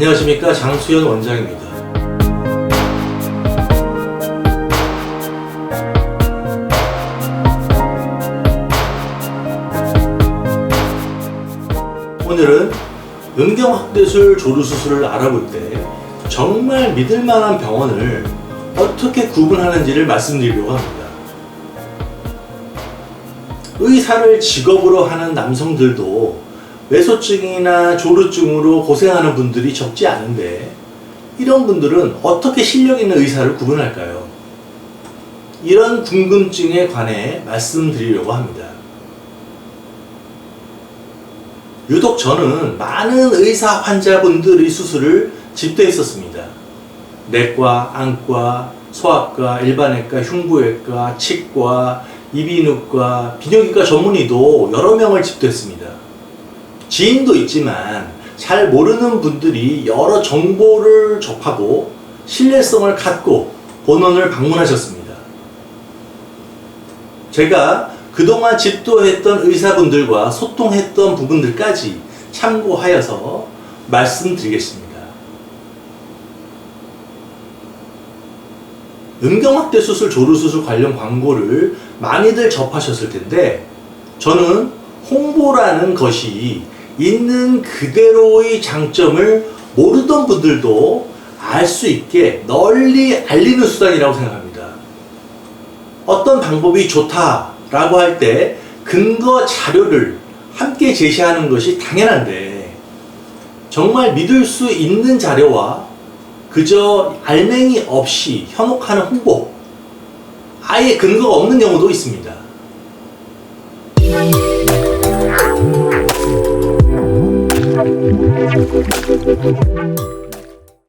안녕하십니까, 장수현 원장입니다. 오늘은 음경확대술 조루수술을 알아볼 때 정말 믿을만한 병원을 어떻게 구분하는지를 말씀드리려고 합니다. 의사를 직업으로 하는 남성들도 외소증이나 조루증으로 고생하는 분들이 적지 않은데, 이런 분들은 어떻게 실력 있는 의사를 구분할까요? 이런 궁금증에 관해 말씀드리려고 합니다. 유독 저는 많은 의사 환자분들의 수술을 집도했었습니다. 내과, 안과, 소아과, 일반외과, 흉부외과, 치과, 이비인후과, 비뇨기과 전문의도 여러 명을 집도했습니다. 지인도 있지만 잘 모르는 분들이 여러 정보를 접하고 신뢰성을 갖고 본원을 방문하셨습니다. 제가 그동안 집도했던 의사분들과 소통했던 부분들까지 참고하여서 말씀드리겠습니다. 음경확대 수술, 조루수술 관련 광고를 많이들 접하셨을 텐데, 저는 홍보라는 것이 있는 그대로의 장점을 모르던 분들도 알 수 있게 널리 알리는 수단이라고 생각합니다. 어떤 방법이 좋다라고 할 때 근거 자료를 함께 제시하는 것이 당연한데, 정말 믿을 수 있는 자료와 그저 알맹이 없이 현혹하는 홍보, 아예 근거가 없는 경우도 있습니다.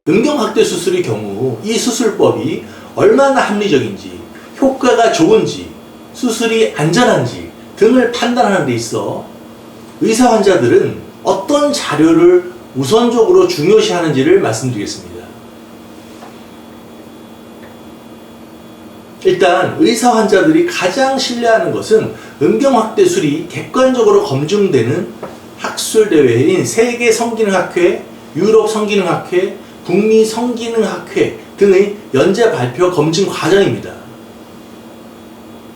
음경확대 수술의 경우 이 수술법이 얼마나 합리적인지, 효과가 좋은지, 수술이 안전한지 등을 판단하는 데 있어 의사 환자들은 어떤 자료를 우선적으로 중요시하는지를 말씀드리겠습니다. 일단 의사 환자들이 가장 신뢰하는 것은 음경확대술이 객관적으로 검증되는 학술대회인 세계성기능학회, 유럽성기능학회, 북미성기능학회 등의 연재 발표 검증 과정입니다.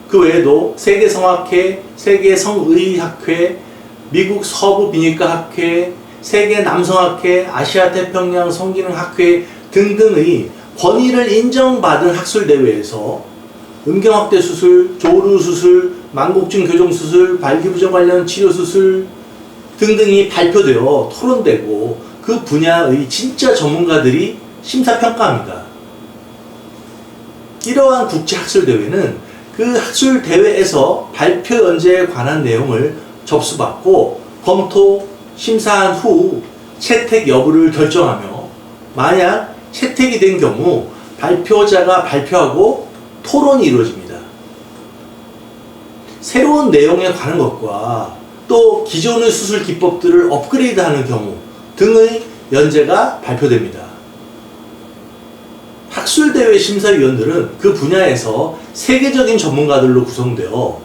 그 외에도 세계성학회, 세계성의학회, 미국 서부비뇨기과학회, 세계남성학회, 아시아태평양 성기능학회 등등의 권위를 인정받은 학술대회에서 음경확대 수술, 조루수술, 만곡증 교정수술, 발기부전 관련 치료수술 등등이 발표되어 토론되고 그 분야의 진짜 전문가들이 심사평가합니다. 이러한 국제학술대회는 그 학술대회에서 발표 연재에 관한 내용을 접수받고 검토, 심사한 후 채택 여부를 결정하며, 만약 채택이 된 경우 발표자가 발표하고 토론이 이루어집니다. 새로운 내용에 관한 것과 또 기존의 수술 기법들을 업그레이드하는 경우 등의 연재가 발표됩니다. 학술대회 심사위원들은 그 분야에서 세계적인 전문가들로 구성되어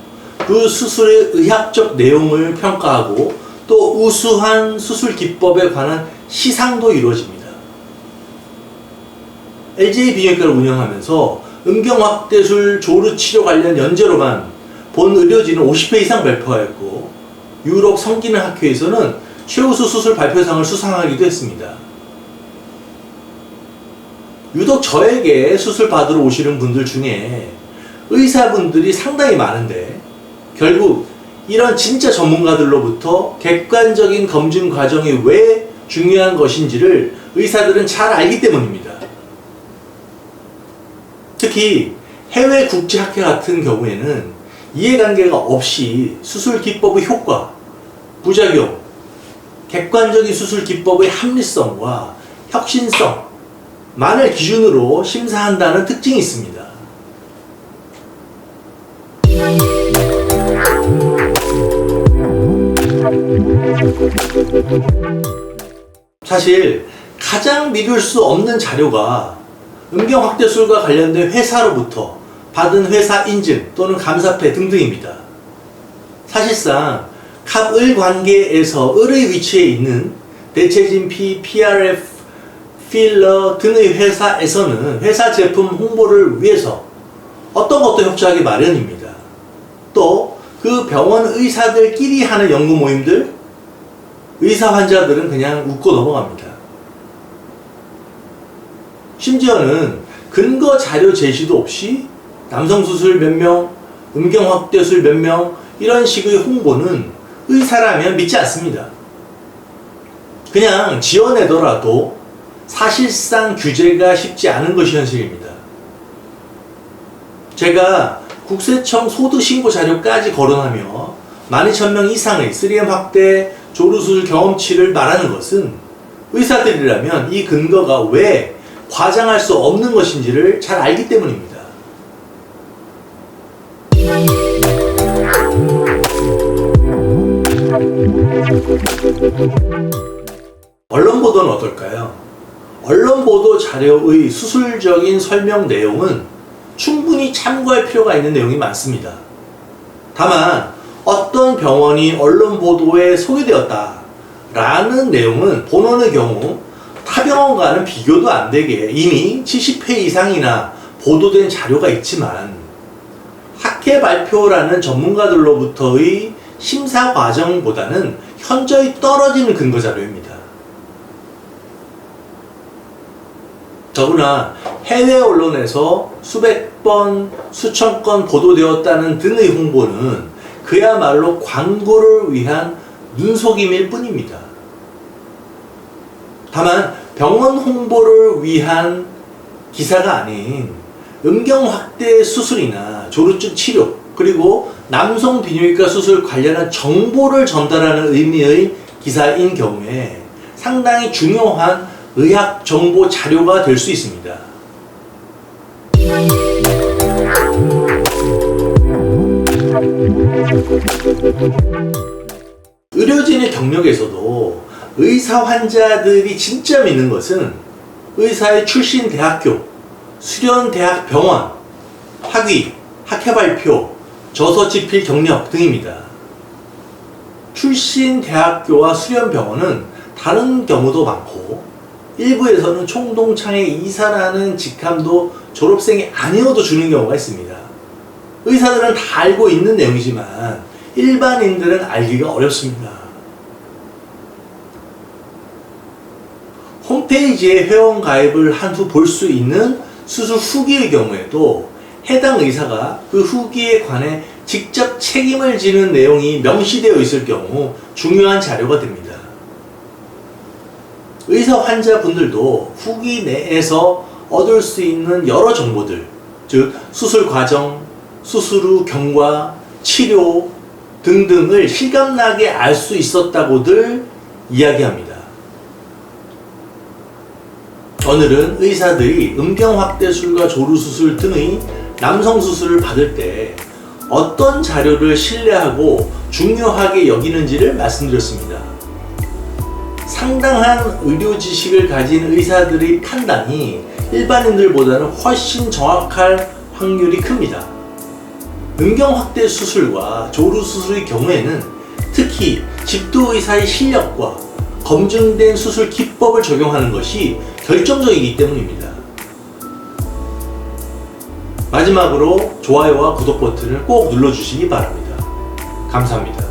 그 수술의 의학적 내용을 평가하고 또 우수한 수술 기법에 관한 시상도 이루어집니다. LJ 비뇨기과를 운영하면서 음경확대술 조루치료 관련 연재로만 본 의료진은 50회 이상 발표하였고, 유럽 성기능학회에서는 최우수 수술 발표상을 수상하기도 했습니다. 유독 저에게 수술 받으러 오시는 분들 중에 의사분들이 상당히 많은데, 결국 이런 진짜 전문가들로부터 객관적인 검증 과정이 왜 중요한 것인지를 의사들은 잘 알기 때문입니다. 특히 해외 국제학회 같은 경우에는 이해관계가 없이 수술 기법의 효과, 부작용, 객관적인 수술 기법의 합리성과 혁신성만을 기준으로 심사한다는 특징이 있습니다. 사실 가장 믿을 수 없는 자료가 음경확대술과 관련된 회사로부터 받은 회사 인증 또는 감사패 등등입니다. 사실상 갑을 관계에서 을의 위치에 있는 대체진 P, PRF, 필러 등의 회사에서는 회사 제품 홍보를 위해서 어떤 것도 협조하기 마련입니다. 또 그 병원 의사들끼리 하는 연구 모임들, 의사 환자들은 그냥 웃고 넘어갑니다. 심지어는 근거 자료 제시도 없이 남성 수술 몇 명, 음경 확대술 몇 명, 이런 식의 홍보는 의사라면 믿지 않습니다. 그냥 지어내더라도 사실상 규제가 쉽지 않은 것이 현실입니다. 제가 국세청 소득신고 자료까지 거론하며 12,000명 이상의 3M 확대 조루수술 경험치를 말하는 것은 의사들이라면 이 근거가 왜 과장할 수 없는 것인지를 잘 알기 때문입니다. 언론 보도는 어떨까요? 언론 보도 자료의 수술적인 설명 내용은 충분히 참고할 필요가 있는 내용이 많습니다. 다만 어떤 병원이 언론 보도에 소개되었다 라는 내용은 본원의 경우 타 병원과는 비교도 안 되게 이미 70회 이상이나 보도된 자료가 있지만 학회 발표라는 전문가들로부터의 심사 과정보다는 현저히 떨어지는 근거 자료입니다. 더구나 해외 언론에서 수백 번, 수천 건 보도되었다는 등의 홍보는 그야말로 광고를 위한 눈속임일 뿐입니다. 다만 병원 홍보를 위한 기사가 아닌 음경 확대 수술이나 조루증 치료, 그리고 남성 비뇨기과 수술 관련한 정보를 전달하는 의미의 기사인 경우에 상당히 중요한 의학 정보 자료가 될 수 있습니다. 의료진의 경력에서도 의사 환자들이 진짜 믿는 것은 의사의 출신 대학교, 수련 대학 병원, 학위, 학회 발표, 저서 집필 경력 등입니다. 출신 대학교와 수련 병원은 다른 경우도 많고 일부에서는 총동창회 이사라는 직함도 졸업생이 아니어도 주는 경우가 있습니다. 의사들은 다 알고 있는 내용이지만 일반인들은 알기가 어렵습니다. 홈페이지에 회원 가입을 한 후 볼 수 있는 수술 후기의 경우에도 해당 의사가 그 후기에 관해 직접 책임을 지는 내용이 명시되어 있을 경우 중요한 자료가 됩니다. 의사 환자분들도 후기 내에서 얻을 수 있는 여러 정보들, 즉 수술 과정, 수술 후 경과, 치료 등등을 실감나게 알 수 있었다고들 이야기합니다. 오늘은 의사들이 음경 확대술과 조루수술 등의 남성 수술을 받을 때 어떤 자료를 신뢰하고 중요하게 여기는지를 말씀드렸습니다. 상당한 의료 지식을 가진 의사들의 판단이 일반인들보다는 훨씬 정확할 확률이 큽니다. 음경 확대 수술과 조루 수술의 경우에는 특히 집도의사의 실력과 검증된 수술 기법을 적용하는 것이 결정적이기 때문입니다. 마지막으로 좋아요와 구독 버튼을 꼭 눌러주시기 바랍니다. 감사합니다.